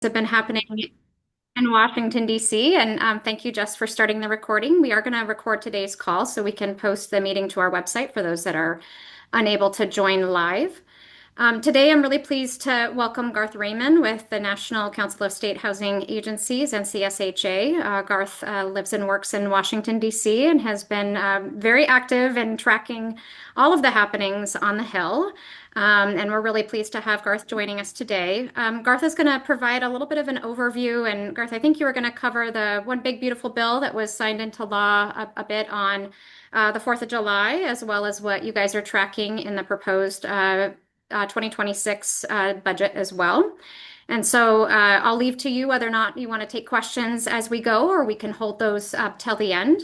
Have been happening in Washington, D.C. And thank you, Jess, for starting the recording. We are going to record today's call so we can post the meeting to our website for those that are unable to join live. Today, I'm really pleased to welcome Garth Raymond with the National Council of State Housing Agencies, NCSHA. Garth lives and works in Washington, D.C., and has been very active in tracking all of the happenings on the Hill. And we're really pleased to have Garth joining us today. Garth is going to provide a little bit of an overview. And Garth, I think you were going to cover the one big beautiful bill that was signed into law a bit on the 4th of July, as well as what you guys are tracking in the proposed 2026 budget as well. And so I'll leave to you whether or not you want to take questions as we go, or we can hold those up till the end.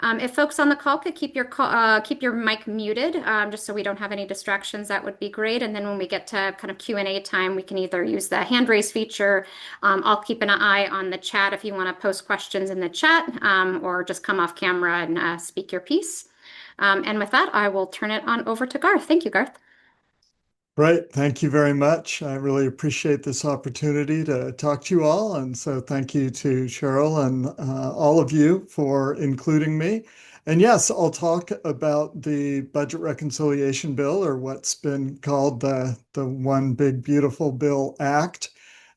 If folks on the call could keep your mic muted, just so we don't have any distractions, that would be great. And then when we get to kind of Q&A time, we can either use the hand raise feature. I'll keep an eye on the chat if you want to post questions in the chat, or just come off camera and speak your piece. And with that, I will turn it on over to Garth. Thank you, Garth. Great. Thank you very much. I really appreciate this opportunity to talk to you all. And so thank you to Cheryl and all of you for including me. And yes, I'll talk about the Budget Reconciliation Bill, or what's been called the One Big Beautiful Bill Act,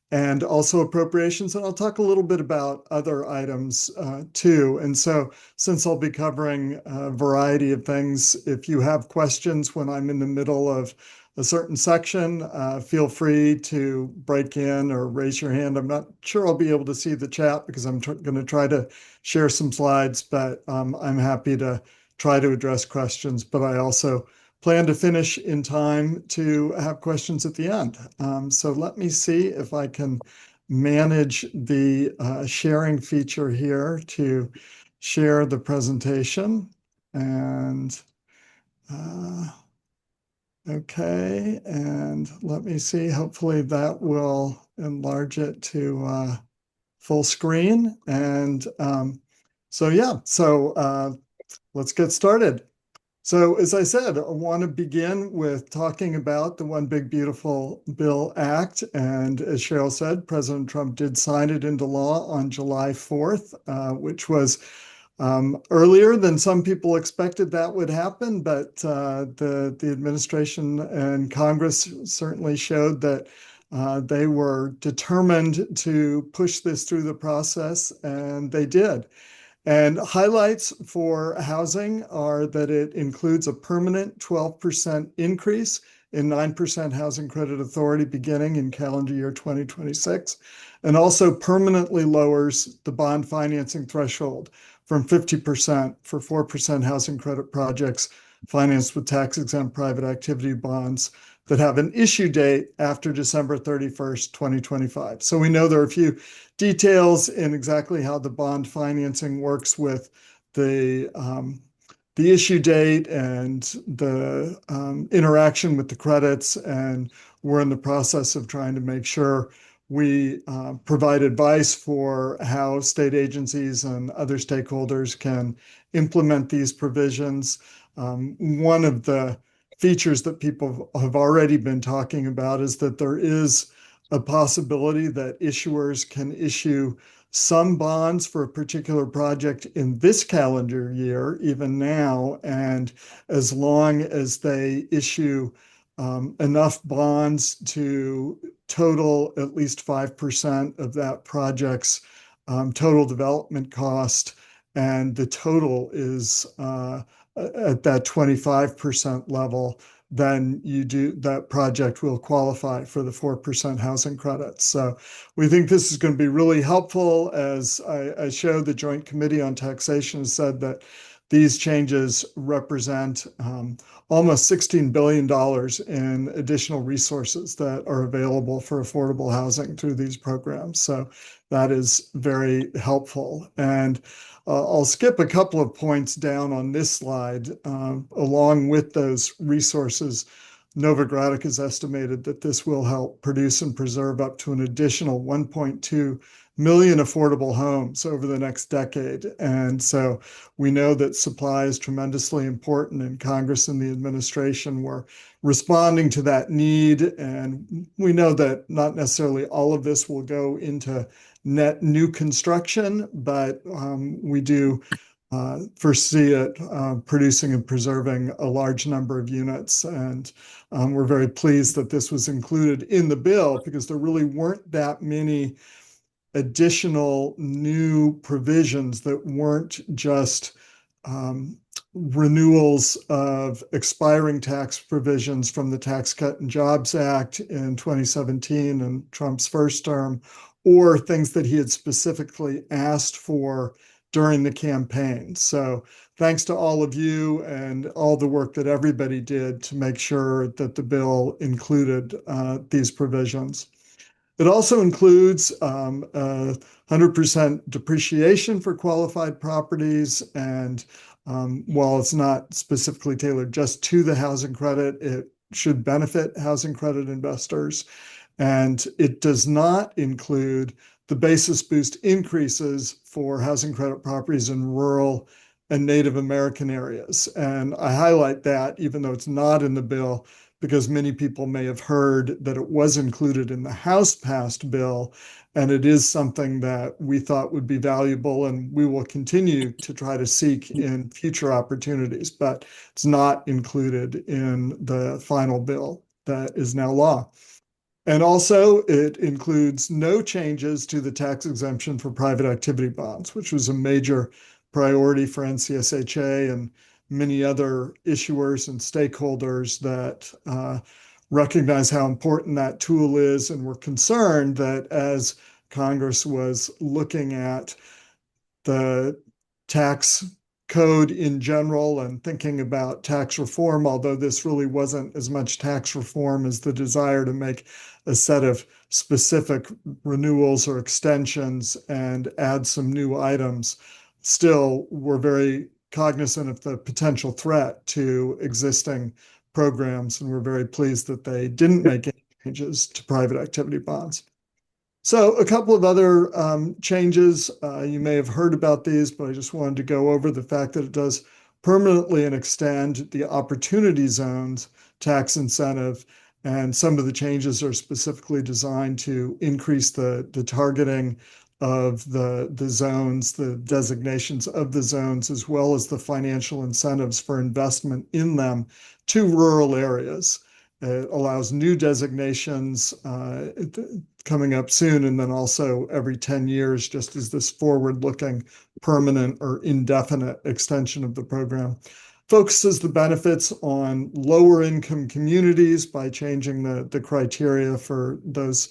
and also appropriations. And I'll talk a little bit about other items too. And so since I'll be covering a variety of things, if you have questions when I'm in the middle of a certain section, feel free to break in or raise your hand. I'm not sure I'll be able to see the chat because I'm going to try to share some slides, but I'm happy to try to address questions. But I also plan to finish in time to have questions at the end. So let me see if I can manage the sharing feature here to share the presentation. And okay, and let me see, hopefully that will enlarge it to full screen. And let's get started. So as I said, I want to begin with talking about the One Big Beautiful Bill Act. And as Cheryl said, President Trump did sign it into law on July 4th, which was earlier than some people expected that would happen. But the administration and Congress certainly showed that they were determined to push this through the process, and they did. And highlights for housing are that it includes a permanent 12% increase in 9% housing credit authority beginning in calendar year 2026, and also permanently lowers the bond financing threshold from 50% for 4% housing credit projects financed with tax-exempt private activity bonds that have an issue date after December 31st, 2025. So we know there are a few details in exactly how the bond financing works with the issue date and the interaction with the credits. And we're in the process of trying to make sure we provide advice for how state agencies and other stakeholders can implement these provisions. One of the features that people have already been talking about is that there is a possibility that issuers can issue some bonds for a particular project in this calendar year, even now, and as long as they issue enough bonds to total at least 5% of that project's total development cost, and the total is at that 25% level, then that project will qualify for the 4% housing credits. So we think this is going to be really helpful. As I showed, the Joint Committee on Taxation has said that these changes represent almost $16 billion in additional resources that are available for affordable housing through these programs. So that is very helpful. And I'll skip a couple of points down on this slide. Along with those resources, Novogradac has estimated that this will help produce and preserve up to an additional 1.2 million affordable homes over the next decade. And so we know that supply is tremendously important, and Congress and the administration were responding to that need. And we know that not necessarily all of this will go into net new construction, but we do foresee it producing and preserving a large number of units. And we're very pleased that this was included in the bill because there really weren't that many additional new provisions that weren't just renewals of expiring tax provisions from the Tax Cut and Jobs Act in 2017 and Trump's first term, or things that he had specifically asked for during the campaign. So thanks to all of you and all the work that everybody did to make sure that the bill included these provisions. It also includes 100% depreciation for qualified properties. And while it's not specifically tailored just to the housing credit, it should benefit housing credit investors. And it does not include the basis boost increases for housing credit properties in rural and Native American areas. And I highlight that even though it's not in the bill, because many people may have heard that it was included in the House passed bill, and it is something that we thought would be valuable, and we will continue to try to seek in future opportunities, but it's not included in the final bill that is now law. And also, it includes no changes to the tax exemption for private activity bonds, which was a major priority for NCSHA and many other issuers and stakeholders that recognize how important that tool is, and were concerned that as Congress was looking at the tax code in general and thinking about tax reform, although this really wasn't as much tax reform as the desire to make a set of specific renewals or extensions and add some new items, still we're very cognizant of the potential threat to existing programs, and we're very pleased that they didn't make any changes to private activity bonds. So a couple of other changes, you may have heard about these, but I just wanted to go over the fact that it does permanently and extend the opportunity zones tax incentive. And some of the changes are specifically designed to increase the targeting of the zones, the designations of the zones, as well as the financial incentives for investment in them to rural areas. It allows new designations coming up soon, and then also every 10 years, just as this forward-looking permanent or indefinite extension of the program. Focuses the benefits on lower income communities by changing the criteria for those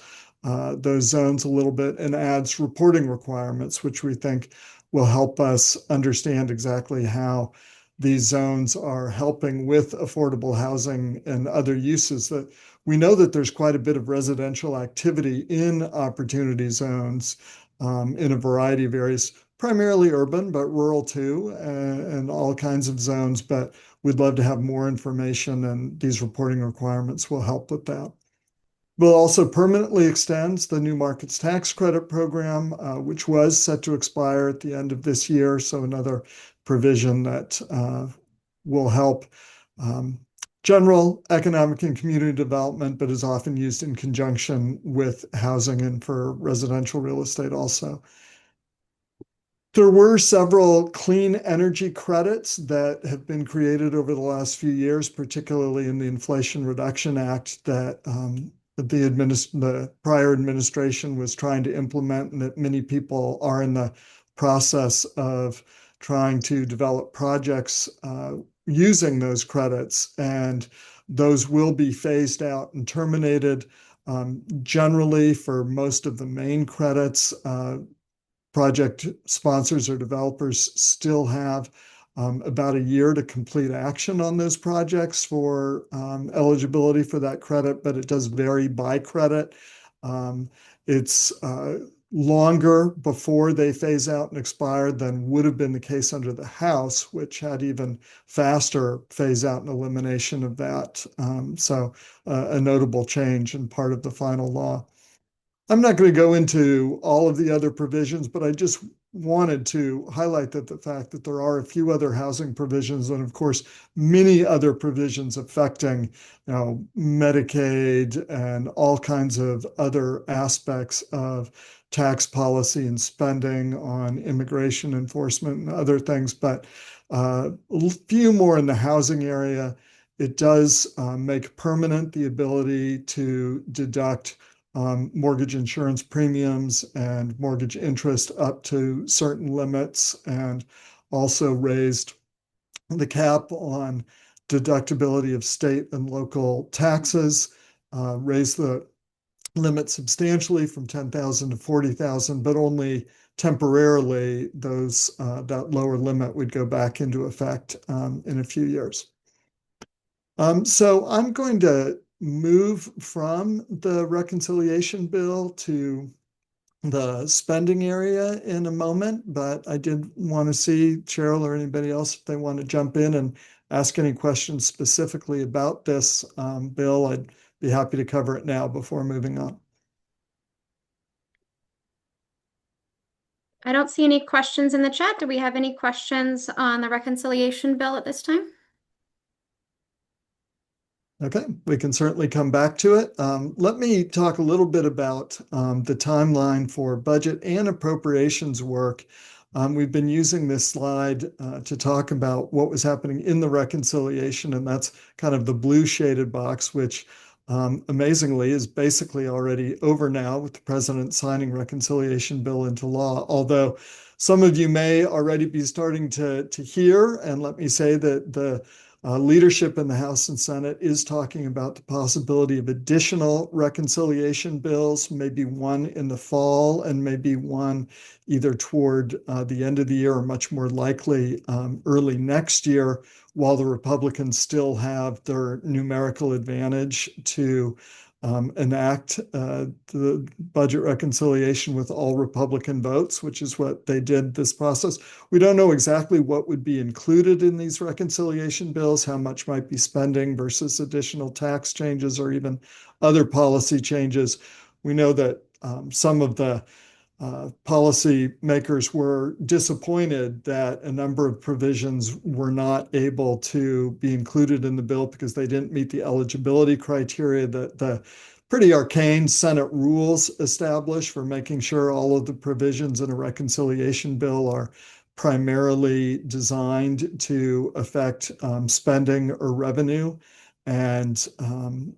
zones a little bit, and adds reporting requirements, which we think will help us understand exactly how these zones are helping with affordable housing and other uses. That we know that there's quite a bit of residential activity in opportunity zones in a variety of areas, primarily urban, but rural too, and all kinds of zones. But we'd love to have more information, and these reporting requirements will help with that. Bill also permanently extends the New Markets Tax Credit Program, which was set to expire at the end of this year. So another provision that will help general economic and community development, but is often used in conjunction with housing and for residential real estate also. There were several clean energy credits that have been created over the last few years, particularly in the Inflation Reduction Act that the prior administration was trying to implement, and that many people are in the process of trying to develop projects using those credits, and those will be phased out and terminated. Generally, for most of the main credits, project sponsors or developers still have about a year to complete action on those projects for eligibility for that credit, but it does vary by credit. It's longer before they phase out and expire than would have been the case under the House, which had even faster phase out and elimination of that. So a notable change and part of the final law. I'm not going to go into all of the other provisions, but I just wanted to highlight that the fact that there are a few other housing provisions and, of course, many other provisions affecting, Medicaid and all kinds of other aspects of tax policy and spending on immigration enforcement and other things, but a few more in the housing area. It does make permanent the ability to deduct mortgage insurance premiums and mortgage interest up to certain limits, and also raised the cap on deductibility of state and local taxes, raised the limit substantially from 10,000 to 40,000, but only temporarily. That lower limit would go back into effect in a few years. So I'm going to move from the reconciliation bill to the spending area in a moment, but I did want to see Cheryl or anybody else if they want to jump in and ask any questions specifically about this bill. I'd be happy to cover it now before moving on. I don't see any questions in the chat. Do we have any questions on the reconciliation bill at this time? Okay, we can certainly come back to it. Let me talk a little bit about the timeline for budget and appropriations work. We've been using this slide to talk about what was happening in the reconciliation, and that's kind of the blue shaded box, which amazingly is basically already over now with the president signing reconciliation bill into law. Although some of you may already be starting to hear, and let me say that the leadership in the House and Senate is talking about the possibility of additional reconciliation bills, maybe one in the fall and maybe one either toward the end of the year or much more likely early next year, while the Republicans still have their numerical advantage to enact the budget reconciliation with all Republican votes, which is what they did this process. We don't know exactly what would be included in these reconciliation bills, how much might be spending versus additional tax changes or even other policy changes. We know that some of the policy makers were disappointed that a number of provisions were not able to be included in the bill because they didn't meet the eligibility criteria that the pretty arcane Senate rules establish for making sure all of the provisions in a reconciliation bill are primarily designed to affect spending or revenue. And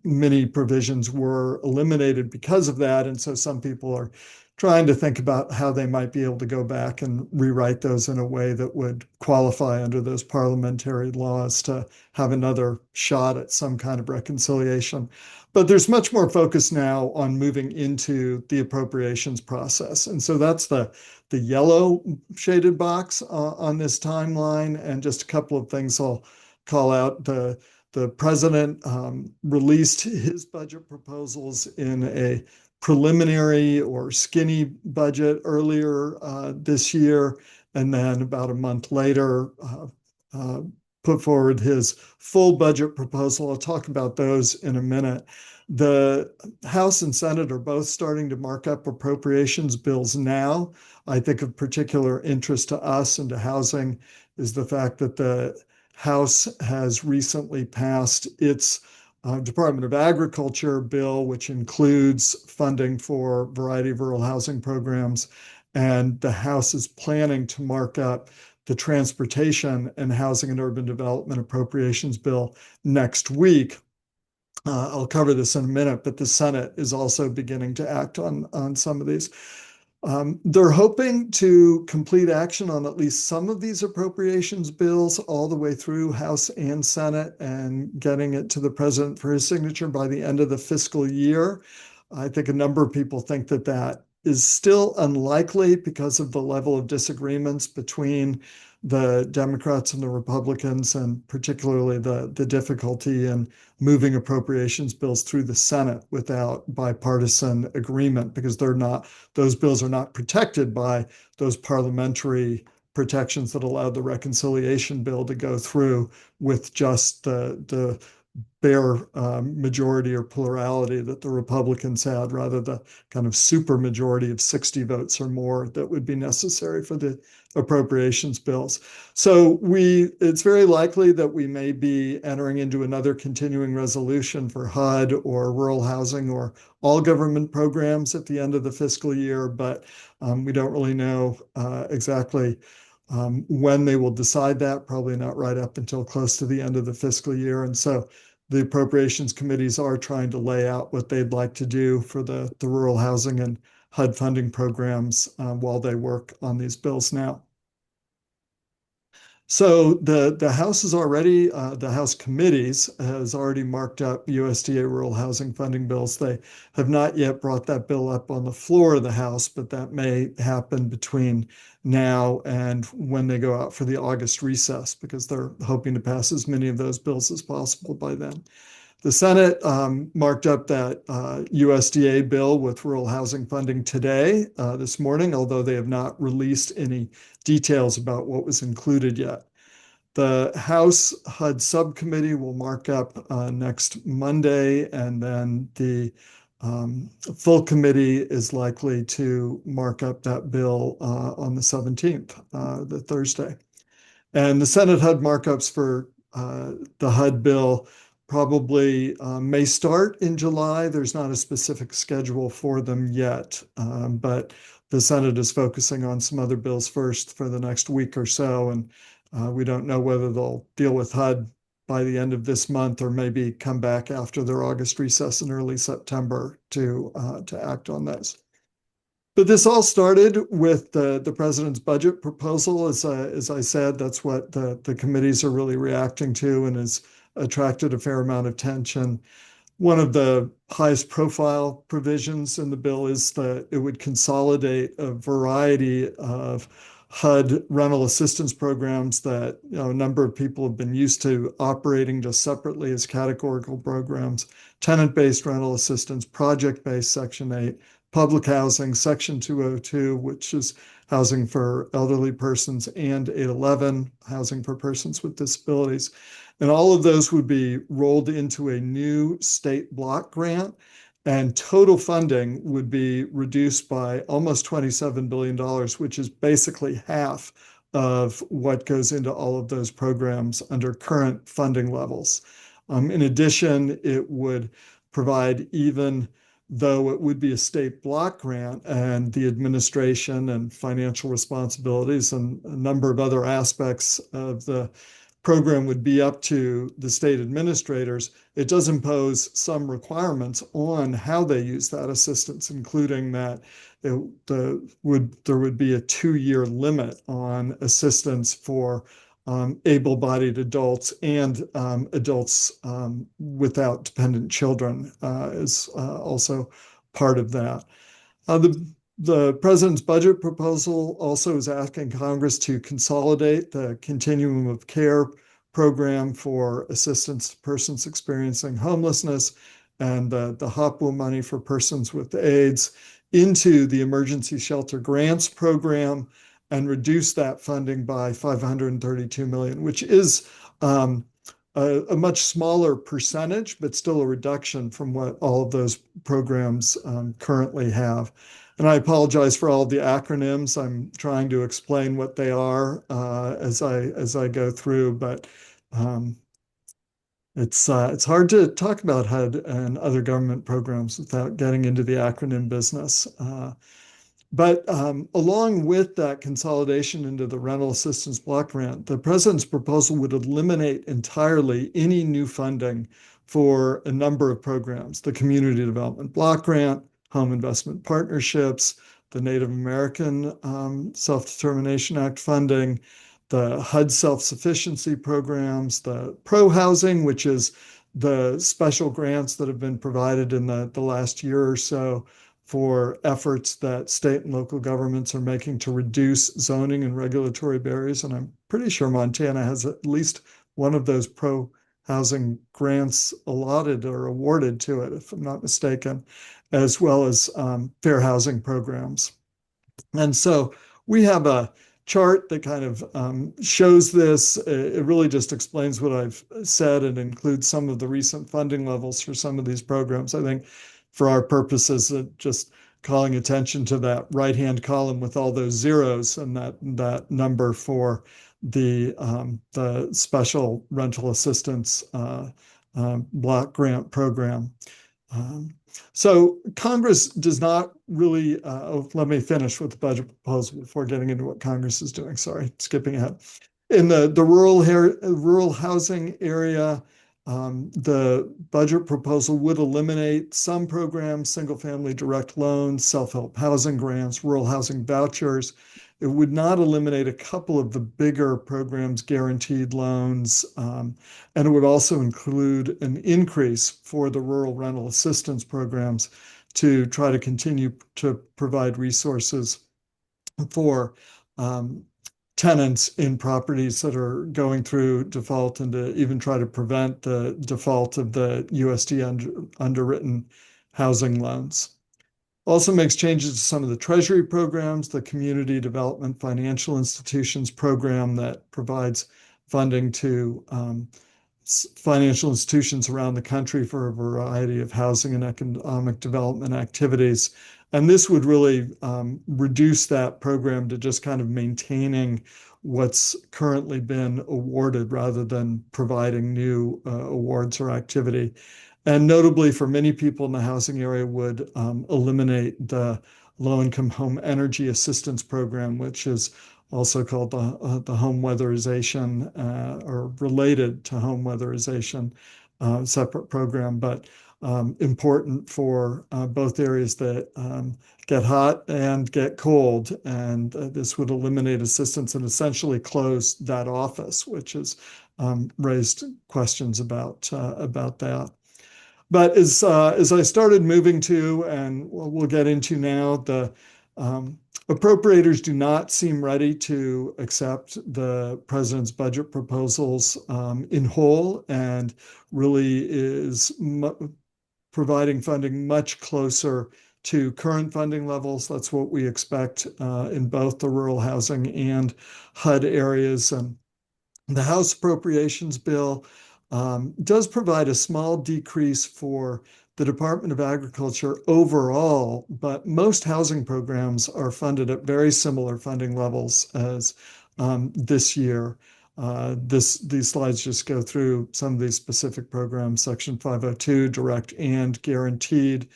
many provisions were eliminated because of that. And so some people are trying to think about how they might be able to go back and rewrite those in a way that would qualify under those parliamentary laws to have another shot at some kind of reconciliation. But there's much more focus now on moving into the appropriations process. And so that's the yellow shaded box on this timeline. And just a couple of things I'll call out. The president released his budget proposals in a preliminary or skinny budget earlier this year, and then about a month later put forward his full budget proposal. I'll talk about those in a minute. The House and Senate are both starting to mark up appropriations bills now. I think of particular interest to us and to housing is the fact that the House has recently passed its Department of Agriculture bill, which includes funding for a variety of rural housing programs. And the House is planning to mark up the Transportation and Housing and Urban Development Appropriations Bill next week. I'll cover this in a minute, but the Senate is also beginning to act on some of these. They're hoping to complete action on at least some of these appropriations bills all the way through House and Senate and getting it to the president for his signature by the end of the fiscal year. I think a number of people think that that is still unlikely because of the level of disagreements between the Democrats and the Republicans, and particularly the difficulty in moving appropriations bills through the Senate without bipartisan agreement, because those bills are not protected by those parliamentary protections that allow the reconciliation bill to go through with just the bare majority or plurality that the Republicans had, rather the kind of super majority of 60 votes or more that would be necessary for the appropriations bills. So it's very likely that we may be entering into another continuing resolution for HUD or rural housing or all government programs at the end of the fiscal year, but we don't really know exactly when they will decide that, probably not right up until close to the end of the fiscal year. And so the appropriations committees are trying to lay out what they'd like to do for the rural housing and HUD funding programs while they work on these bills now. So the House is already, the House committees has already marked up USDA rural housing funding bills. They have not yet brought that bill up on the floor of the House, but that may happen between now and when they go out for the August recess, because they're hoping to pass as many of those bills as possible by then. The Senate marked up that USDA bill with rural housing funding today, this morning, although they have not released any details about what was included yet. The House HUD subcommittee will mark up next Monday, and then the full committee is likely to mark up that bill on the 17th, the Thursday. And the Senate HUD markups for the HUD bill probably may start in July. There's not a specific schedule for them yet, but the Senate is focusing on some other bills first for the next week or so. And we don't know whether they'll deal with HUD by the end of this month or maybe come back after their August recess in early September to act on this. But this all started with the president's budget proposal. As I said, that's what the committees are really reacting to and has attracted a fair amount of attention. One of the highest profile provisions in the bill is that it would consolidate a variety of HUD rental assistance programs that a number of people have been used to operating just separately as categorical programs: tenant-based rental assistance, project-based Section 8, public housing, Section 202, which is housing for elderly persons, and 811, housing for persons with disabilities. And all of those would be rolled into a new state block grant, and total funding would be reduced by almost $27 billion, which is basically half of what goes into all of those programs under current funding levels. In addition, it would provide, even though it would be a state block grant, and the administration and financial responsibilities and a number of other aspects of the program would be up to the state administrators, it does impose some requirements on how they use that assistance, including that there would be a 2-year limit on assistance for able-bodied adults and adults without dependent children is also part of that. The president's budget proposal also is asking Congress to consolidate the continuum of care program for assistance to persons experiencing homelessness and the HOPWA money for persons with AIDS into the emergency shelter grants program, and reduce that funding by $532 million, which is a much smaller percentage, but still a reduction from what all of those programs currently have. And I apologize for all of the acronyms. I'm trying to explain what they are as I go through, but it's hard to talk about HUD and other government programs without getting into the acronym business. But along with that consolidation into the rental assistance block grant, the president's proposal would eliminate entirely any new funding for a number of programs: the Community Development Block Grant, Home Investment Partnerships, the Native American Self-Determination Act funding, the HUD self-sufficiency programs, the pro-housing, which is the special grants that have been provided in the last year or so for efforts that state and local governments are making to reduce zoning and regulatory barriers. And I'm pretty sure Montana has at least one of those pro-housing grants allotted or awarded to it, if I'm not mistaken, as well as fair housing programs. And so we have a chart that kind of shows this. It really just explains what I've said and includes some of the recent funding levels for some of these programs. I think for our purposes, just calling attention to that right-hand column with all those zeros and that number for the special rental assistance block grant program. So Congress does not really, let me finish with the budget proposal before getting into what Congress is doing. Sorry, skipping ahead. In the rural housing area, the budget proposal would eliminate some programs, single-family direct loans, self-help housing grants, rural housing vouchers. It would not eliminate a couple of the bigger programs, guaranteed loans, and it would also include an increase for the rural rental assistance programs to try to continue to provide resources for tenants in properties that are going through default and to even try to prevent the default of the USD underwritten housing loans. Also makes changes to some of the Treasury programs, the Community Development Financial Institutions program that provides funding to financial institutions around the country for a variety of housing and economic development activities. And this would really reduce that program to just kind of maintaining what's currently been awarded rather than providing new awards or activity. And notably for many people in the housing area would eliminate the low-income home energy assistance program, which is also called the home weatherization or related to home weatherization, separate program, but important for both areas that get hot and get cold. And this would eliminate assistance and essentially close that office, which has raised questions about that. But as I started moving to, and we'll get into now, the appropriators do not seem ready to accept the president's budget proposals in whole, and really is providing funding much closer to current funding levels. That's what we expect in both the rural housing and HUD areas. And the House Appropriations Bill does provide a small decrease for the Department of Agriculture overall, but most housing programs are funded at very similar funding levels as this year. These slides just go through some of these specific programs, Section 502, direct and guaranteed,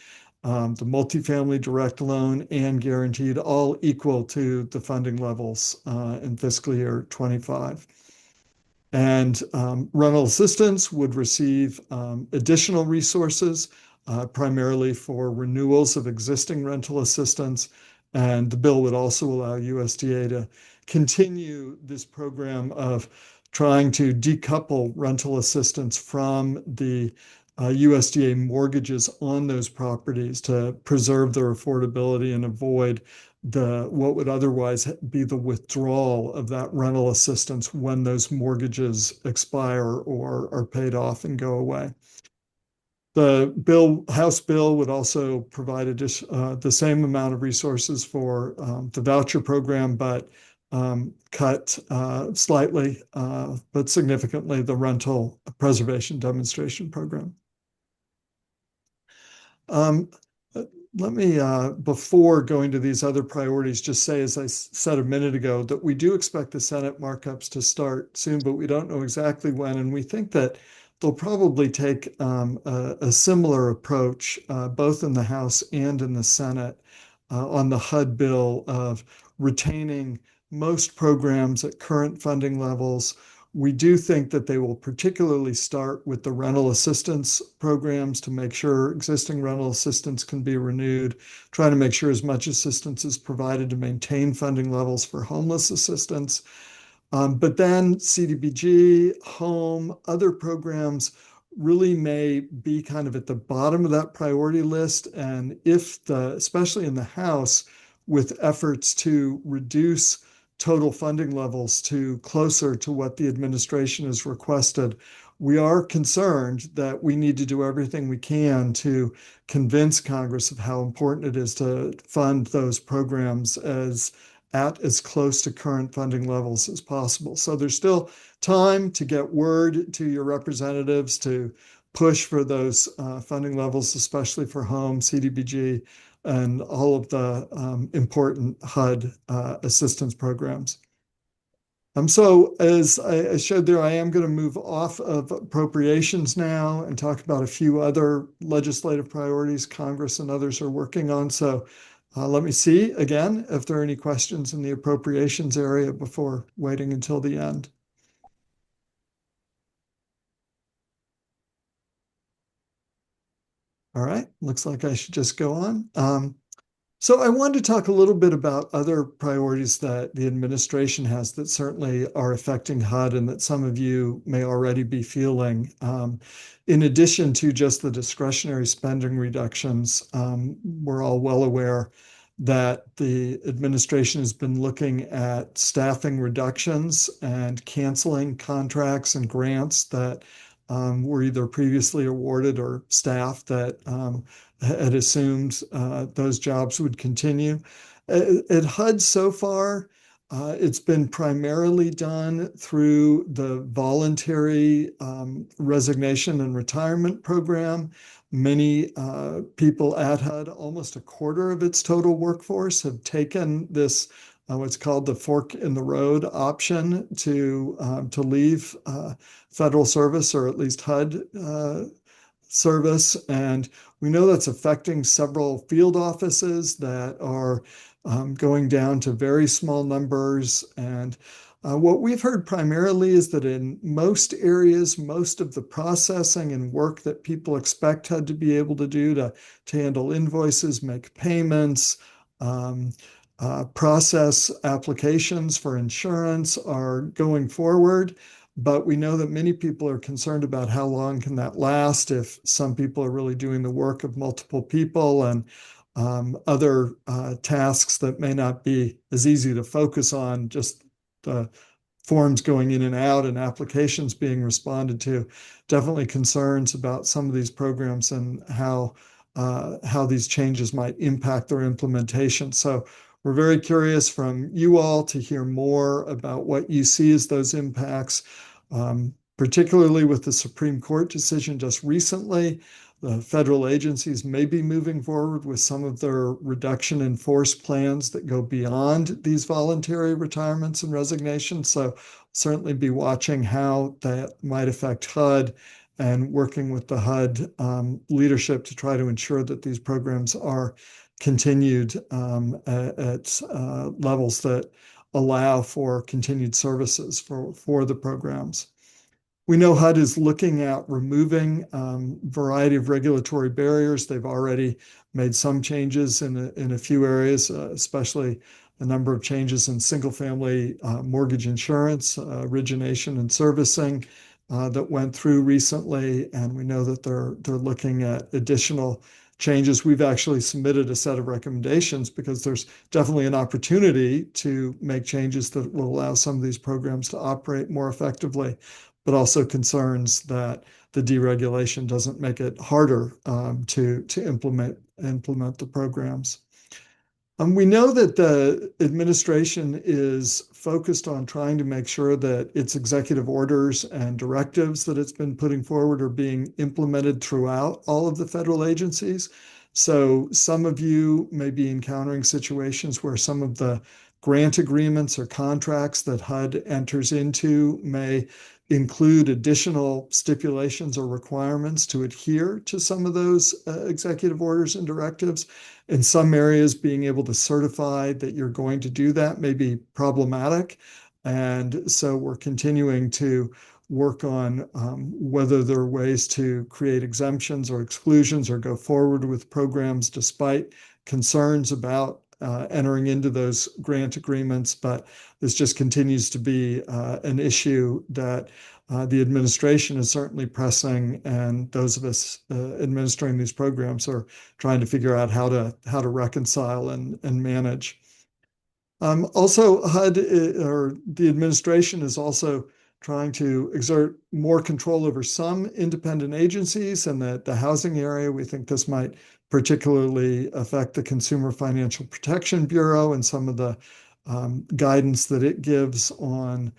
the multifamily direct loan and guaranteed, all equal to the funding levels in fiscal year 25. And rental assistance would receive additional resources, primarily for renewals of existing rental assistance. And the bill would also allow USDA to continue this program of trying to decouple rental assistance from the USDA mortgages on those properties to preserve their affordability and avoid what would otherwise be the withdrawal of that rental assistance when those mortgages expire or are paid off and go away. The House bill would also provide the same amount of resources for the voucher program, but cut slightly, but significantly, the rental preservation demonstration program. Let me, before going to these other priorities, just say, as I said a minute ago, that we do expect the Senate markups to start soon, but we don't know exactly when. And we think that they'll probably take a similar approach, both in the House and in the Senate, on the HUD bill of retaining most programs at current funding levels. We do think that they will particularly start with the rental assistance programs to make sure existing rental assistance can be renewed, trying to make sure as much assistance is provided to maintain funding levels for homeless assistance. But then CDBG, home, other programs really may be kind of at the bottom of that priority list. And especially in the House, with efforts to reduce total funding levels to closer to what the administration has requested, we are concerned that we need to do everything we can to convince Congress of how important it is to fund those programs as at as close to current funding levels as possible. So there's still time to get word to your representatives to push for those funding levels, especially for home, CDBG, and all of the important HUD assistance programs. So as I showed there, I am going to move off of appropriations now and talk about a few other legislative priorities Congress and others are working on. So let me see again if there are any questions in the appropriations area before waiting until the end. All right, looks like I should just go on. So I wanted to talk a little bit about other priorities that the administration has that certainly are affecting HUD and that some of you may already be feeling. In addition to just the discretionary spending reductions, we're all well aware that the administration has been looking at staffing reductions and canceling contracts and grants that were either previously awarded or staff that had assumed those jobs would continue. At HUD so far, it's been primarily done through the voluntary resignation and retirement program. Many people at HUD, almost a quarter of its total workforce, have taken this what's called the fork in the road option to leave federal service, or at least HUD service. And we know that's affecting several field offices that are going down to very small numbers. And what we've heard primarily is that in most areas, most of the processing and work that people expect HUD to be able to do to handle invoices, make payments, process applications for insurance are going forward. But we know that many people are concerned about how long can that last if some people are really doing the work of multiple people and other tasks that may not be as easy to focus on, just the forms going in and out and applications being responded to. Definitely concerns about some of these programs and how these changes might impact their implementation. So we're very curious from you all to hear more about what you see as those impacts, particularly with the Supreme Court decision just recently. The federal agencies may be moving forward with some of their reduction in force plans that go beyond these voluntary retirements and resignations. So certainly be watching how that might affect HUD and working with the HUD leadership to try to ensure that these programs are continued at levels that allow for continued services for the programs. We know HUD is looking at removing a variety of regulatory barriers. They've already made some changes in a few areas, especially a number of changes in single-family mortgage insurance, origination and servicing that went through recently. And we know that they're looking at additional changes. We've actually submitted a set of recommendations because there's definitely an opportunity to make changes that will allow some of these programs to operate more effectively, but also concerns that the deregulation doesn't make it harder to implement the programs. We know that the administration is focused on trying to make sure that its executive orders and directives that it's been putting forward are being implemented throughout all of the federal agencies. So some of you may be encountering situations where some of the grant agreements or contracts that HUD enters into may include additional stipulations or requirements to adhere to some of those executive orders and directives. In some areas, being able to certify that you're going to do that may be problematic. And so we're continuing to work on whether there are ways to create exemptions or exclusions or go forward with programs despite concerns about entering into those grant agreements. But this just continues to be an issue that the administration is certainly pressing, and those of us administering these programs are trying to figure out how to reconcile and manage. Also, HUD or the administration is also trying to exert more control over some independent agencies. And the housing area, we think this might particularly affect the Consumer Financial Protection Bureau and some of the guidance that it gives on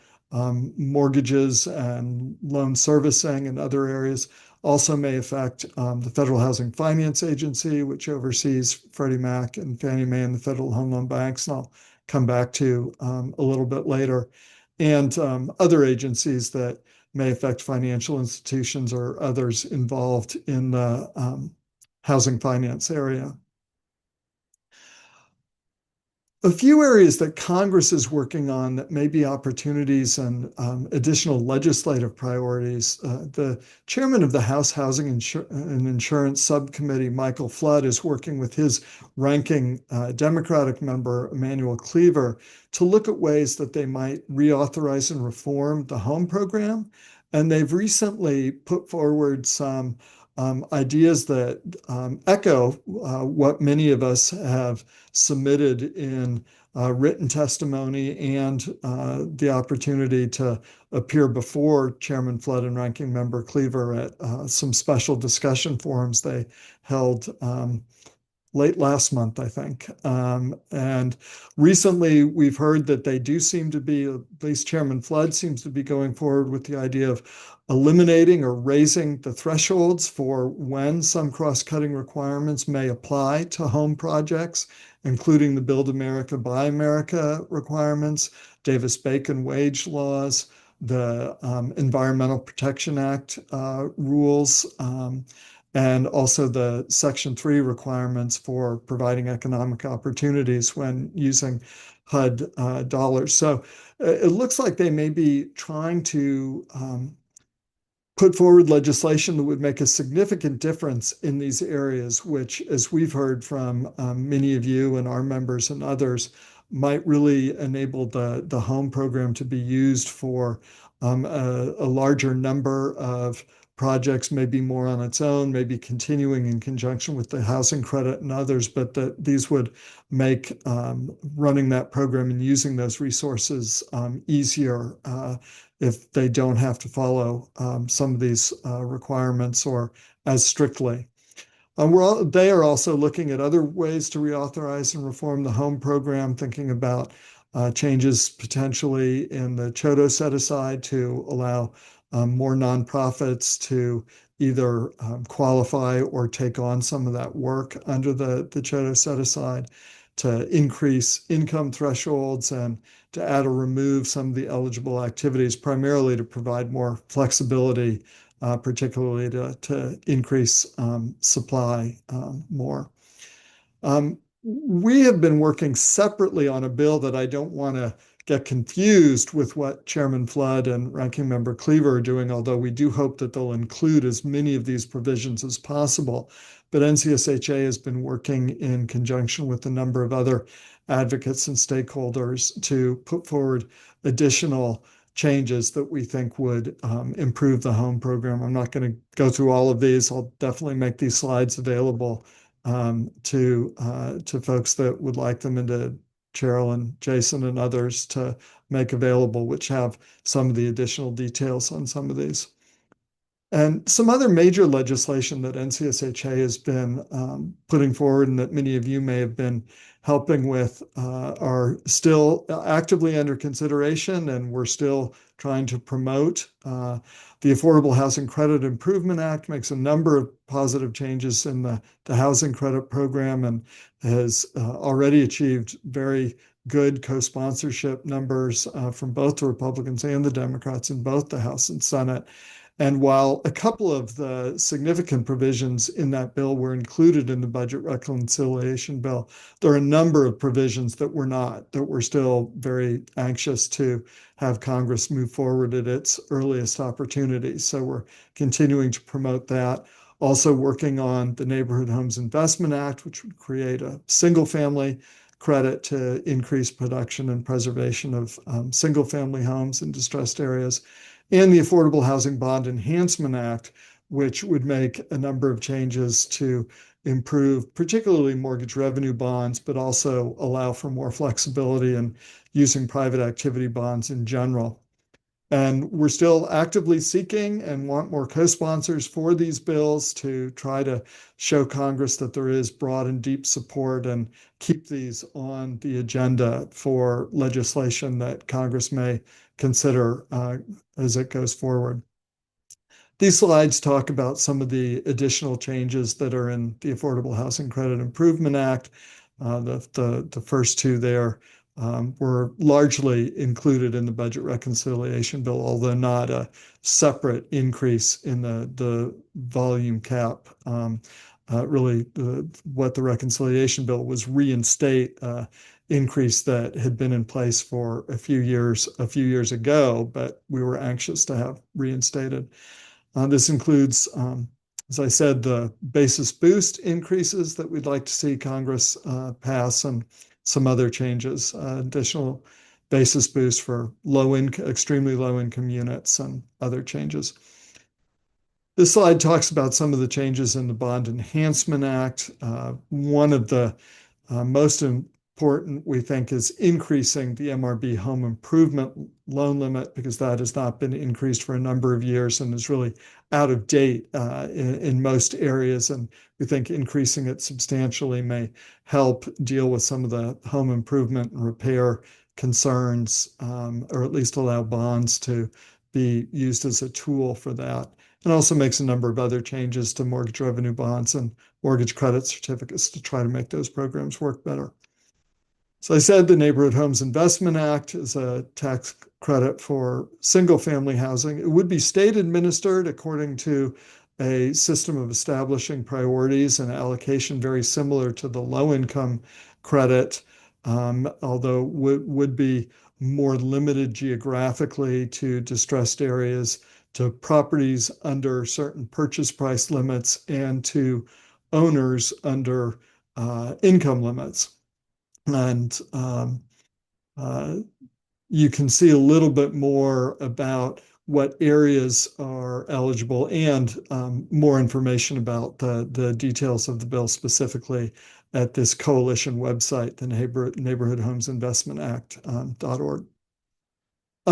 mortgages and loan servicing and other areas also may affect the Federal Housing Finance Agency, which oversees Freddie Mac and Fannie Mae and the Federal Home Loan Banks. And I'll come back to a little bit later. And other agencies that may affect financial institutions or others involved in the housing finance area. A few areas that Congress is working on that may be opportunities and additional legislative priorities. The chairman of the House Housing and Insurance Subcommittee, Michael Flood, is working with his ranking Democratic member, Emanuel Cleaver, to look at ways that they might reauthorize and reform the home program. And they've recently put forward some ideas that echo what many of us have submitted in written testimony and the opportunity to appear before Chairman Flood and Ranking Member Cleaver at some special discussion forums they held late last month, I think. And recently we've heard that they do seem to be, at least Chairman Flood seems to be going forward with the idea of eliminating or raising the thresholds for when some cross-cutting requirements may apply to home projects, including the Build America, Buy America requirements, Davis-Bacon wage laws, the Environmental Protection Act rules, and also the Section 3 requirements for providing economic opportunities when using HUD dollars. So it looks like they may be trying to put forward legislation that would make a significant difference in these areas, which, as we've heard from many of you and our members and others, might really enable the home program to be used for a larger number of projects, maybe more on its own, maybe continuing in conjunction with the housing credit and others, but that these would make running that program and using those resources easier if they don't have to follow some of these requirements or as strictly. They are also looking at other ways to reauthorize and reform the home program, thinking about changes potentially in the Chodo set-aside to allow more nonprofits to either qualify or take on some of that work under the Chodo set-aside, to increase income thresholds and to add or remove some of the eligible activities, primarily to provide more flexibility, particularly to increase supply more. We have been working separately on a bill that I don't want to get confused with what Chairman Flood and Ranking Member Cleaver are doing, although we do hope that they'll include as many of these provisions as possible. But NCSHA has been working in conjunction with a number of other advocates and stakeholders to put forward additional changes that we think would improve the home program. I'm not going to go through all of these. I'll definitely make these slides available to folks that would like them, and to Cheryl and Jason and others to make available, which have some of the additional details on some of these. And some other major legislation that NCSHA has been putting forward and that many of you may have been helping with are still actively under consideration, and we're still trying to promote. The Affordable Housing Credit Improvement Act makes a number of positive changes in the housing credit program and has already achieved very good co-sponsorship numbers from both the Republicans and the Democrats in both the House and Senate. And while a couple of the significant provisions in that bill were included in the budget reconciliation bill, there are a number of provisions that were not, that we're still very anxious to have Congress move forward at its earliest opportunity. So we're continuing to promote that. Also working on the Neighborhood Homes Investment Act, which would create a single-family credit to increase production and preservation of single-family homes in distressed areas, and the Affordable Housing Bond Enhancement Act, which would make a number of changes to improve particularly mortgage revenue bonds, but also allow for more flexibility in using private activity bonds in general. And we're still actively seeking and want more co-sponsors for these bills to try to show Congress that there is broad and deep support and keep these on the agenda for legislation that Congress may consider as it goes forward. These slides talk about some of the additional changes that are in the Affordable Housing Credit Improvement Act. The first two there were largely included in the budget reconciliation bill, although not a separate increase in the volume cap. Really, what the reconciliation bill was reinstate increase that had been in place for a few years ago, but we were anxious to have reinstated. This includes, as I said, the basis boost increases that we'd like to see Congress pass, and some other changes, additional basis boost for extremely low income units and other changes. This slide talks about some of the changes in the Bond Enhancement Act. One of the most important, we think, is increasing the MRB home improvement loan limit, because that has not been increased for a number of years and is really out of date in most areas. And we think increasing it substantially may help deal with some of the home improvement and repair concerns, or at least allow bonds to be used as a tool for that. And also makes a number of other changes to mortgage revenue bonds and mortgage credit certificates to try to make those programs work better. So I said the Neighborhood Homes Investment Act is a tax credit for single-family housing. It would be state administered according to a system of establishing priorities and allocation very similar to the low-income credit, although would be more limited geographically to distressed areas, to properties under certain purchase price limits, and to owners under income limits. And you can see a little bit more about what areas are eligible and more information about the details of the bill specifically at this coalition website, the Neighborhood Homes Investment Act.org.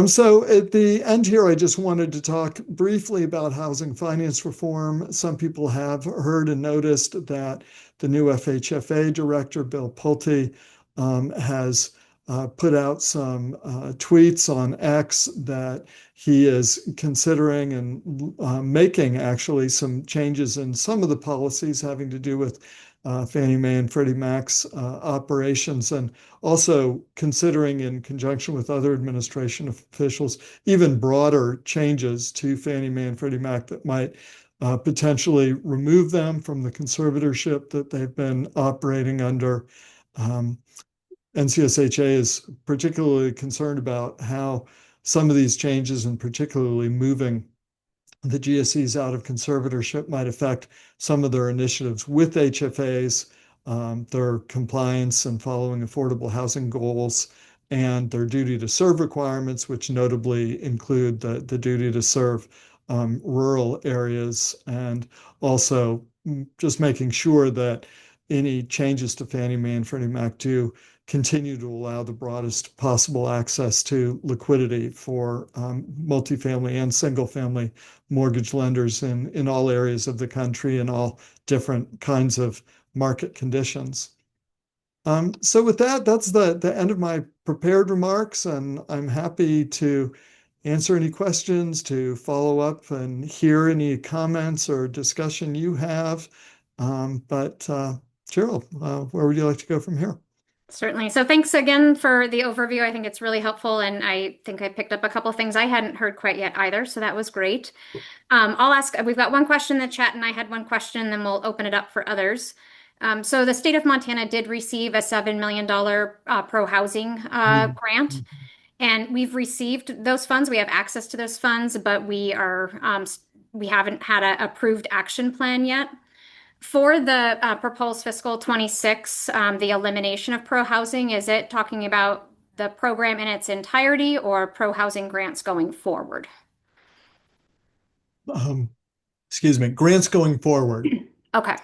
So at the end here, I just wanted to talk briefly about housing finance reform. Some people have heard and noticed that the new FHFA director, Bill Pulte, has put out some tweets on X that he is considering and making actually some changes in some of the policies having to do with Fannie Mae and Freddie Mac's operations, and also considering, in conjunction with other administration officials, even broader changes to Fannie Mae and Freddie Mac that might potentially remove them from the conservatorship that they've been operating under. NCSHA is particularly concerned about how some of these changes, and particularly moving the GSEs out of conservatorship, might affect some of their initiatives with HFAs, their compliance and following affordable housing goals, and their duty to serve requirements, which notably include the duty to serve rural areas, and also just making sure that any changes to Fannie Mae and Freddie Mac do continue to allow the broadest possible access to liquidity for multifamily and single-family mortgage lenders in all areas of the country and all different kinds of market conditions. So with that, that's the end of my prepared remarks, and I'm happy to answer any questions, to follow up and hear any comments or discussion you have. Cheryl, where would you like to go from here? Certainly. So thanks again for the overview. I think it's really helpful, and I think I picked up a couple of things I hadn't heard quite yet either, so that was great. I'll ask, we've got one question in the chat, and I had one question, then we'll open it up for others. So the state of Montana did receive a $7 million pro-housing grant, and we've received those funds. We have access to those funds, but we haven't had an approved action plan yet. For the proposed fiscal 26, the elimination of pro-housing, is it talking about the program in its entirety or pro-housing grants going forward? Excuse me, grants going forward. Okay.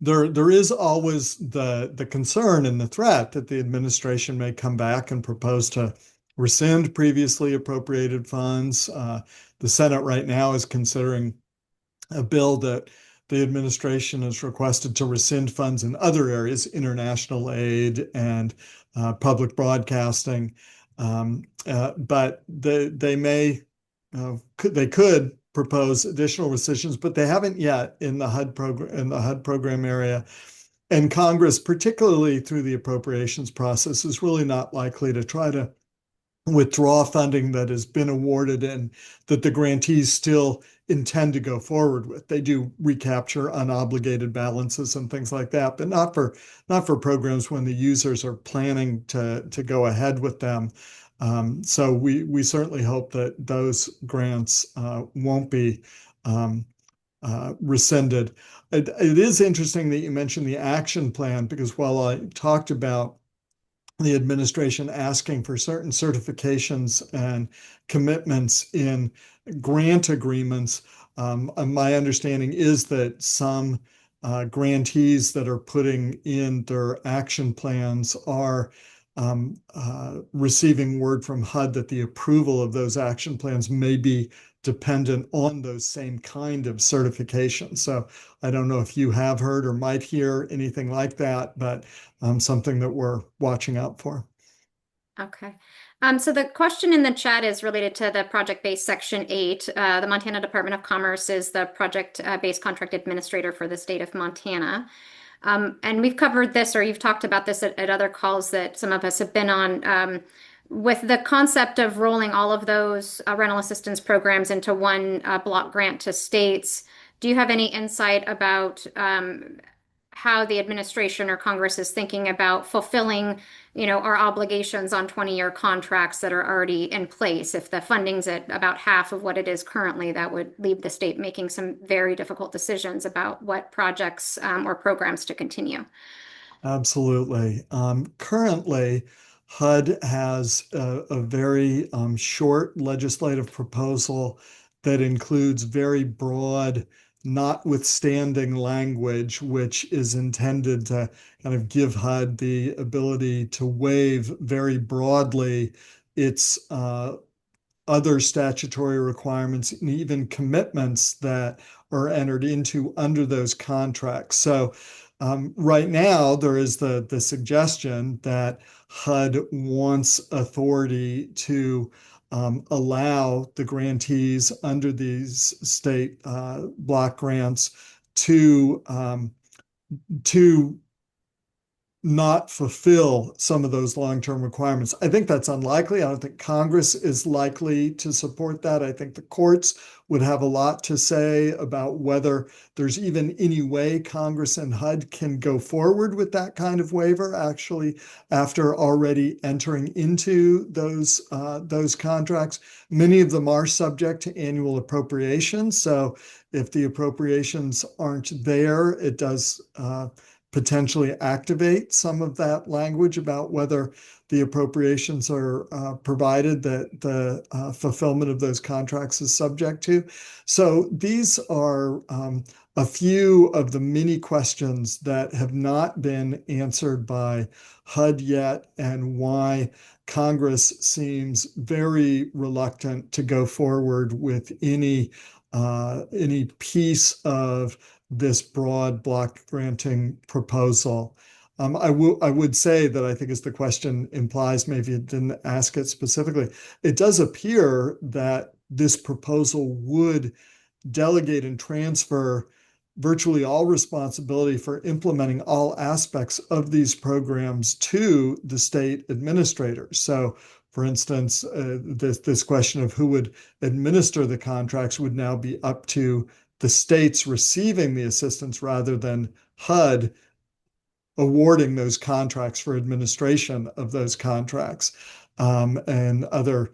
There is always the concern and the threat that the administration may come back and propose to rescind previously appropriated funds. The Senate right now is considering a bill that the administration has requested to rescind funds in other areas, international aid and public broadcasting. But they could propose additional rescissions, but they haven't yet in the HUD program area. And Congress, particularly through the appropriations process, is really not likely to try to withdraw funding that has been awarded and that the grantees still intend to go forward with. They do recapture unobligated balances and things like that, but not for programs when the users are planning to go ahead with them. So we certainly hope that those grants won't be rescinded. It is interesting that you mentioned the action plan, because while I talked about the administration asking for certain certifications and commitments in grant agreements, my understanding is that some grantees that are putting in their action plans are receiving word from HUD that the approval of those action plans may be dependent on those same kind of certifications. So I don't know if you have heard or might hear anything like that, but something that we're watching out for. Okay. So the question in the chat is related to the project-based Section 8. The Montana Department of Commerce is the project-based contract administrator for the state of Montana. And we've covered this, or you've talked about this at other calls that some of us have been on, with the concept of rolling all of those rental assistance programs into one block grant to states. Do you have any insight about how the administration or Congress is thinking about fulfilling, our obligations on 20-year contracts that are already in place? If the funding's at about half of what it is currently, that would leave the state making some very difficult decisions about what projects or programs to continue. Absolutely. Currently, HUD has a very short legislative proposal that includes very broad, notwithstanding language, which is intended to kind of give HUD the ability to waive very broadly its other statutory requirements and even commitments that are entered into under those contracts. So right now, there is the suggestion that HUD wants authority to allow the grantees under these state block grants to not fulfill some of those long-term requirements. I think that's unlikely. I don't think Congress is likely to support that. I think the courts would have a lot to say about whether there's even any way Congress and HUD can go forward with that kind of waiver, actually, after already entering into those contracts. Many of them are subject to annual appropriations. So if the appropriations aren't there, it does potentially activate some of that language about whether the appropriations are provided that the fulfillment of those contracts is subject to. So these are a few of the many questions that have not been answered by HUD yet, and why Congress seems very reluctant to go forward with any piece of this broad block granting proposal. I would say that I think, as the question implies, maybe it didn't ask it specifically, it does appear that this proposal would delegate and transfer virtually all responsibility for implementing all aspects of these programs to the state administrators. So, for instance, this question of who would administer the contracts would now be up to the states receiving the assistance, rather than HUD awarding those contracts for administration of those contracts, and other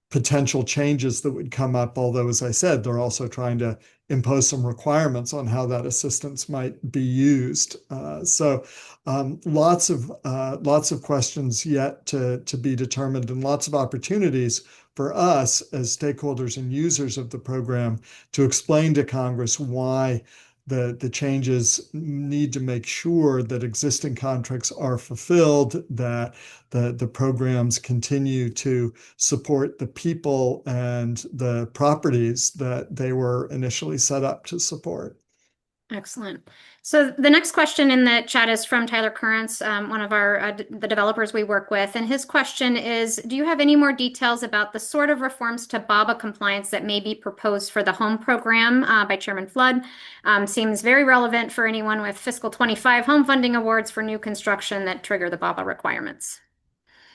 potential changes that would come up. Although, as I said, they're also trying to impose some requirements on how that assistance might be used. So lots of questions yet to be determined, and lots of opportunities for us as stakeholders and users of the program to explain to Congress why the changes need to make sure that existing contracts are fulfilled, that the programs continue to support the people and the properties that they were initially set up to support. Excellent. So the next question in the chat is from Tyler Currents, one of our the developers we work with, and his question is: do you have any more details about the sort of reforms to BABA compliance that may be proposed for the home program by Chairman Flood? Seems very relevant for anyone with fiscal 25 home funding awards for new construction that trigger the BABA requirements.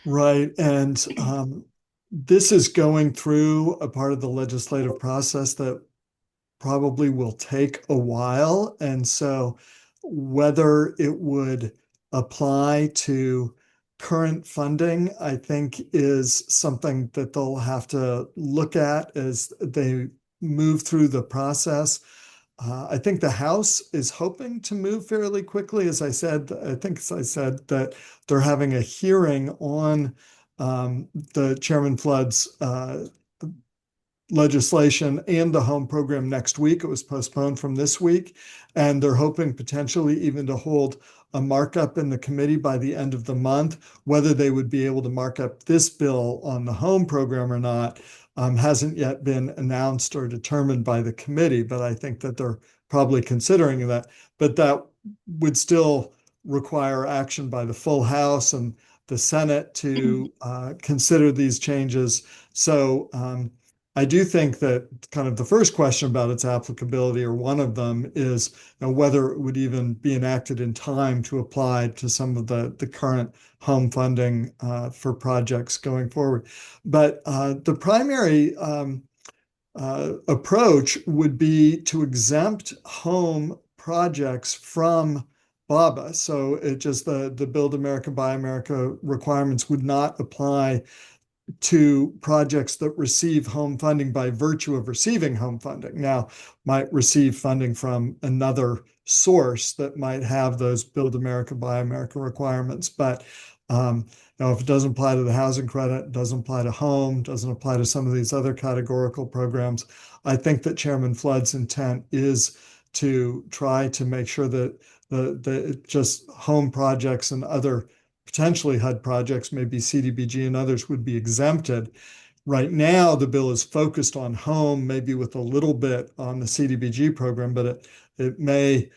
Right. And this is going through a part of the legislative process that probably will take a while. And so whether it would apply to current funding, I think is something that they'll have to look at as they move through the process. I think the House is hoping to move fairly quickly. As I said, I think as I said that they're having a hearing on the Chairman Flood's legislation and the home program next week. It was postponed from this week, and they're hoping potentially even to hold a markup in the committee by the end of the month. Whether they would be able to mark up this bill on the home program or not hasn't yet been announced or determined by the committee, but I think that they're probably considering that. But that would still require action by the full House and the Senate to consider these changes. So I do think that kind of the first question about its applicability, or one of them, is whether it would even be enacted in time to apply to some of the current home funding for projects going forward. But the primary approach would be to exempt home projects from BABA. So it just the Build America, Buy America requirements would not apply to projects that receive home funding by virtue of receiving home funding. Now, might receive funding from another source that might have those Build America, Buy America requirements. But if it doesn't apply to the housing credit, doesn't apply to home, doesn't apply to some of these other categorical programs, I think that Chairman Flood's intent is to try to make sure that the just home projects and other potentially HUD projects, maybe CDBG and others, would be exempted. Right now, the bill is focused on home, maybe with a little bit on the CDBG program, but it may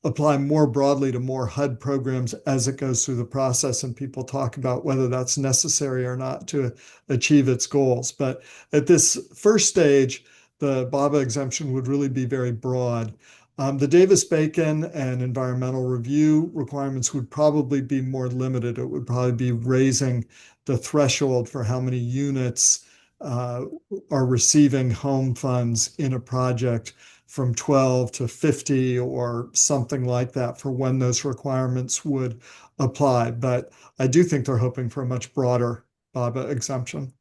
apply more broadly to more HUD programs as it goes through the process and people talk about whether that's necessary or not to achieve its goals. But at this first stage, the BABA exemption would really be very broad. The Davis-Bacon and environmental review requirements would probably be more limited. It would probably be raising the threshold for how many units are receiving home funds in a project from 12 to 50 or something like that for when those requirements would apply. But I do think they're hoping for a much broader BABA exemption.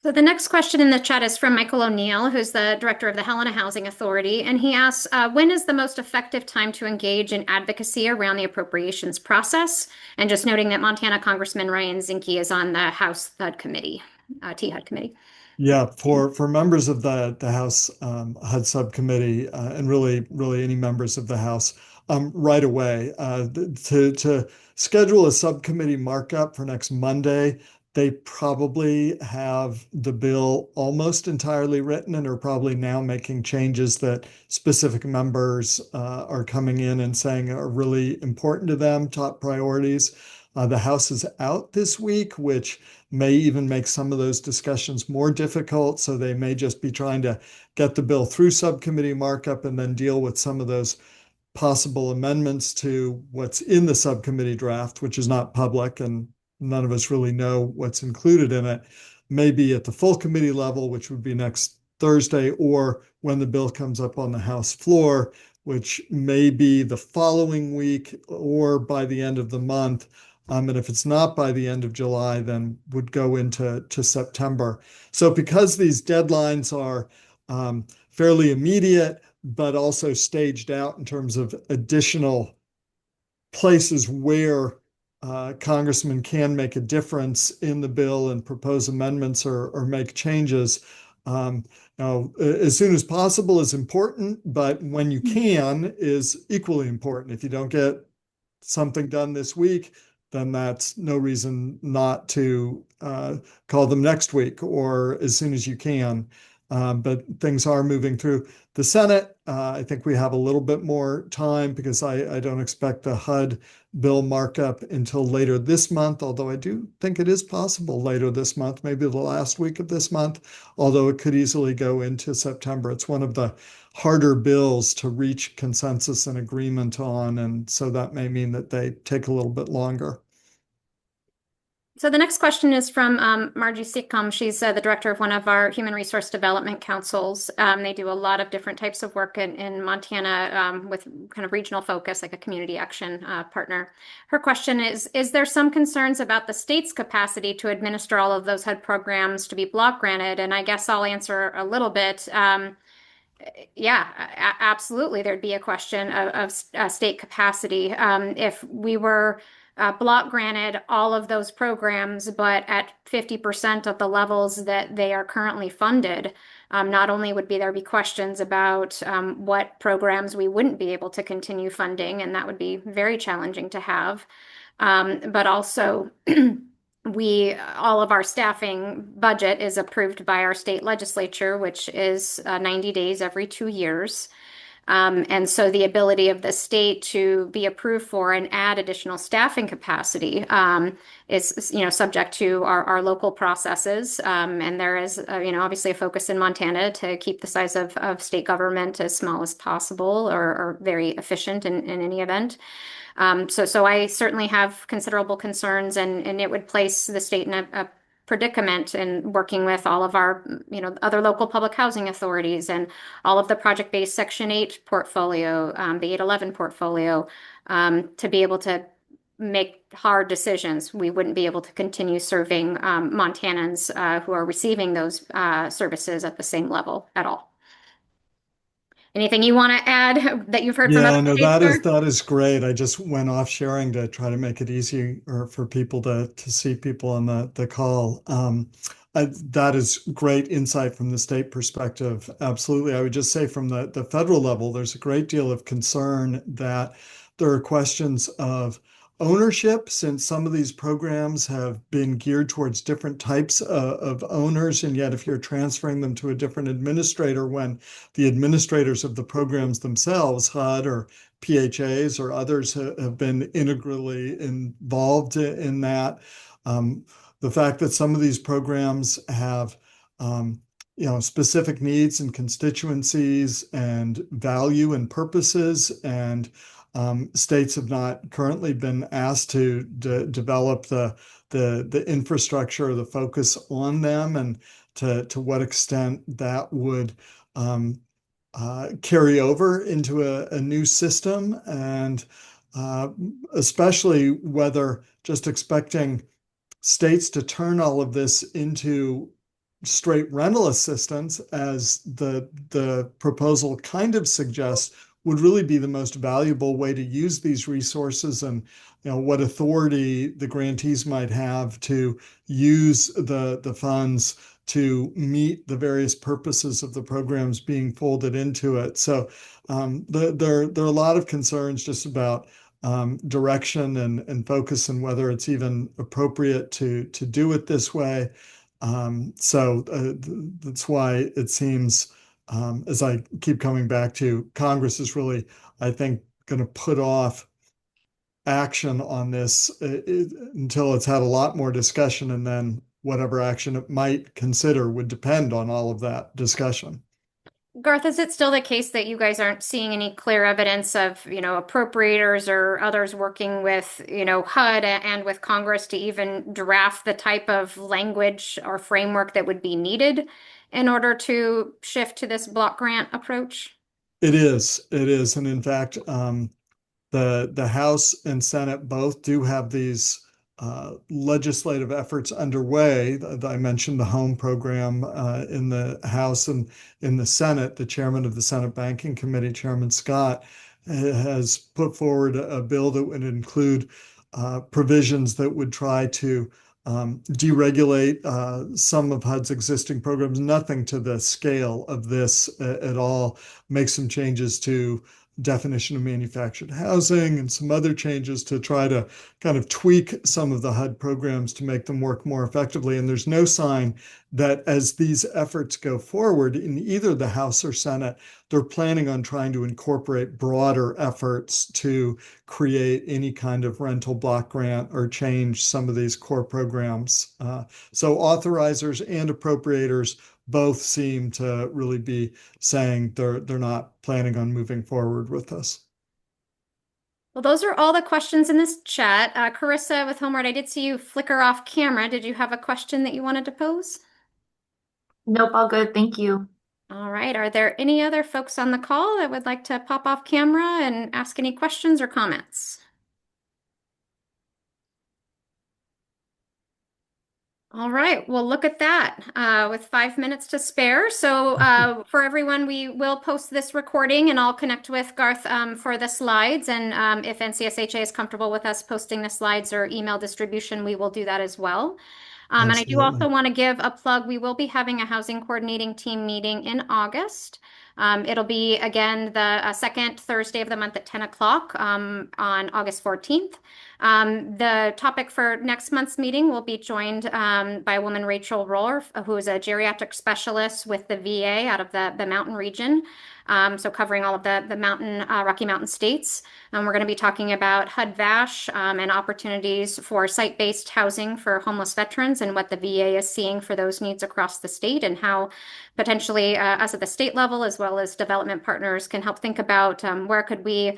So the next question in the chat is from Michael O'Neill, who's the director of the Helena Housing Authority. And he asks, when is the most effective time to engage in advocacy around the appropriations process? And just noting that Montana Congressman Ryan Zinke is on the House HUD committee, T-HUD committee. Yeah, for members of the House HUD subcommittee and really any members of the House right away to schedule a subcommittee markup for next Monday. They probably have the bill almost entirely written and are probably now making changes that specific members are coming in and saying are really important to them, top priorities. The House is out this week, which may even make some of those discussions more difficult. So they may just be trying to get the bill through subcommittee markup and then deal with some of those possible amendments to what's in the subcommittee draft, which is not public and none of us really know what's included in it, maybe at the full committee level, which would be next Thursday, or when the bill comes up on the House floor, which may be the following week or by the end of the month. And if it's not by the end of July, then would go into September. So because these deadlines are fairly immediate, but also staged out in terms of additional places where congressmen can make a difference in the bill and propose amendments or make changes, Now, as soon as possible is important, but when you can is equally important. If you don't get something done this week, then that's no reason not to call them next week or as soon as you can. But things are moving through the Senate. I think we have a little bit more time because I don't expect the HUD bill markup until later this month, although I do think it is possible later this month, maybe the last week of this month, although it could easily go into September. It's one of the harder bills to reach consensus and agreement on, and so that may mean that they take a little bit longer. So the next question is from Margie Seacombe. She's the director of one of our human resource development councils. They do a lot of different types of work in Montana with kind of regional focus, like a community action partner. Her question is there some concerns about the state's capacity to administer all of those HUD programs to be block granted? And I guess I'll answer a little bit. Yeah, absolutely. There'd be a question of state capacity. If we were block granted all of those programs, but at 50% of the levels that they are currently funded, not only would there be questions about what programs we wouldn't be able to continue funding, and that would be very challenging to have, but also all of our staffing budget is approved by our state legislature, which is 90 days every 2 years. And so the ability of the state to be approved for and add additional staffing capacity is, subject to our local processes. And there is, obviously a focus in Montana to keep the size of state government as small as possible or very efficient in any event. So I certainly have considerable concerns, and it would place the state in a predicament in working with all of our, other local public housing authorities and all of the project-based Section 8 portfolio, the 811 portfolio, to be able to make hard decisions. We wouldn't be able to continue serving Montanans who are receiving those services at the same level at all. Anything you want to add that you've heard from other Yeah, no, states, Gar? that is great. I just went off sharing to try to make it easy or for people to see people on the call. That is great insight from the state perspective. Absolutely. I would just say from the federal level, there's a great deal of concern that there are questions of ownership, since some of these programs have been geared towards different types of owners. And yet, if you're transferring them to a different administrator, when the administrators of the programs themselves, HUD or PHAs or others, have been integrally involved in that. The fact that some of these programs have specific needs and constituencies and value and purposes, and states have not currently been asked to develop the infrastructure, the focus on them, and to what extent that would carry over into a new system, and especially whether just expecting states to turn all of this into straight rental assistance, as the proposal kind of suggests, would really be the most valuable way to use these resources, and what authority the grantees might have to use the funds to meet the various purposes of the programs being folded into it. So there are a lot of concerns just about direction and focus, and whether it's even appropriate to do it this way. So that's why it seems, as I keep coming back to, Congress is really, I think, going to put off action on this until it's had a lot more discussion, and then whatever action it might consider would depend on all of that discussion. Garth, is it still the case that you guys aren't seeing any clear evidence of, appropriators or others working with, HUD and with Congress to even draft the type of language or framework that would be needed in order to shift to this block grant approach? It is. And in fact, the House and Senate both do have these legislative efforts underway. I mentioned the home program in the House, and in the Senate, the chairman of the Senate Banking Committee, Chairman Scott, has put forward a bill that would include provisions that would try to deregulate some of HUD's existing programs, nothing to the scale of this at all. Make some changes to definition of manufactured housing and some other changes to try to kind of tweak some of the HUD programs to make them work more effectively. And there's no sign that as these efforts go forward in either the House or Senate, they're planning on trying to incorporate broader efforts to create any kind of rental block grant or change some of these core programs. So authorizers and appropriators both seem to really be saying they're not planning on moving forward with this. Well, those are all the questions in this chat. Carissa with Homeward, I did see you flicker off camera. Did you have a question that you wanted to pose? Nope, all good. Thank you. All right. Are there any other folks on the call that would like to pop off camera and ask any questions or comments? All right. Well, look at that with 5 minutes to spare. So for everyone, we will post this recording and I'll connect with Garth for the slides. And if NCSHA is comfortable with us posting the slides or email distribution, we will do that as well. And I do also want to give a plug. We will be having a housing coordinating team meeting in August. It'll be, again, the second Thursday of the month at 10 o'clock on August 14th. The topic for next month's meeting will be joined by a woman, Rachel Rohr, who is a geriatric specialist with the VA out of the Mountain region. So covering all of the mountain, Rocky Mountain states. We're going to be talking about HUD-VASH and opportunities for site-based housing for homeless veterans and what the VA is seeing for those needs across the state and how potentially us at the state level as well as development partners can help think about where could we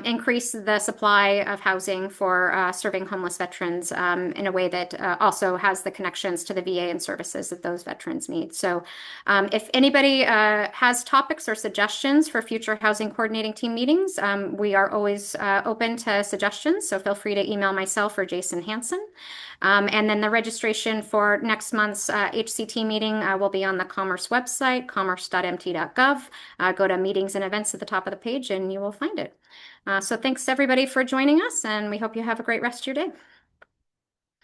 increase the supply of housing for serving homeless veterans in a way that also has the connections to the VA and services that those veterans need. So if anybody has topics or suggestions for future housing coordinating team meetings, we are always open to suggestions. So feel free to email myself or Jason Hanson. And then the registration for next month's HCT meeting will be on the Commerce website, commerce.mt.gov. Go to meetings and events at the top of the page and you will find it. So thanks everybody for joining us and we hope you have a great rest of your day.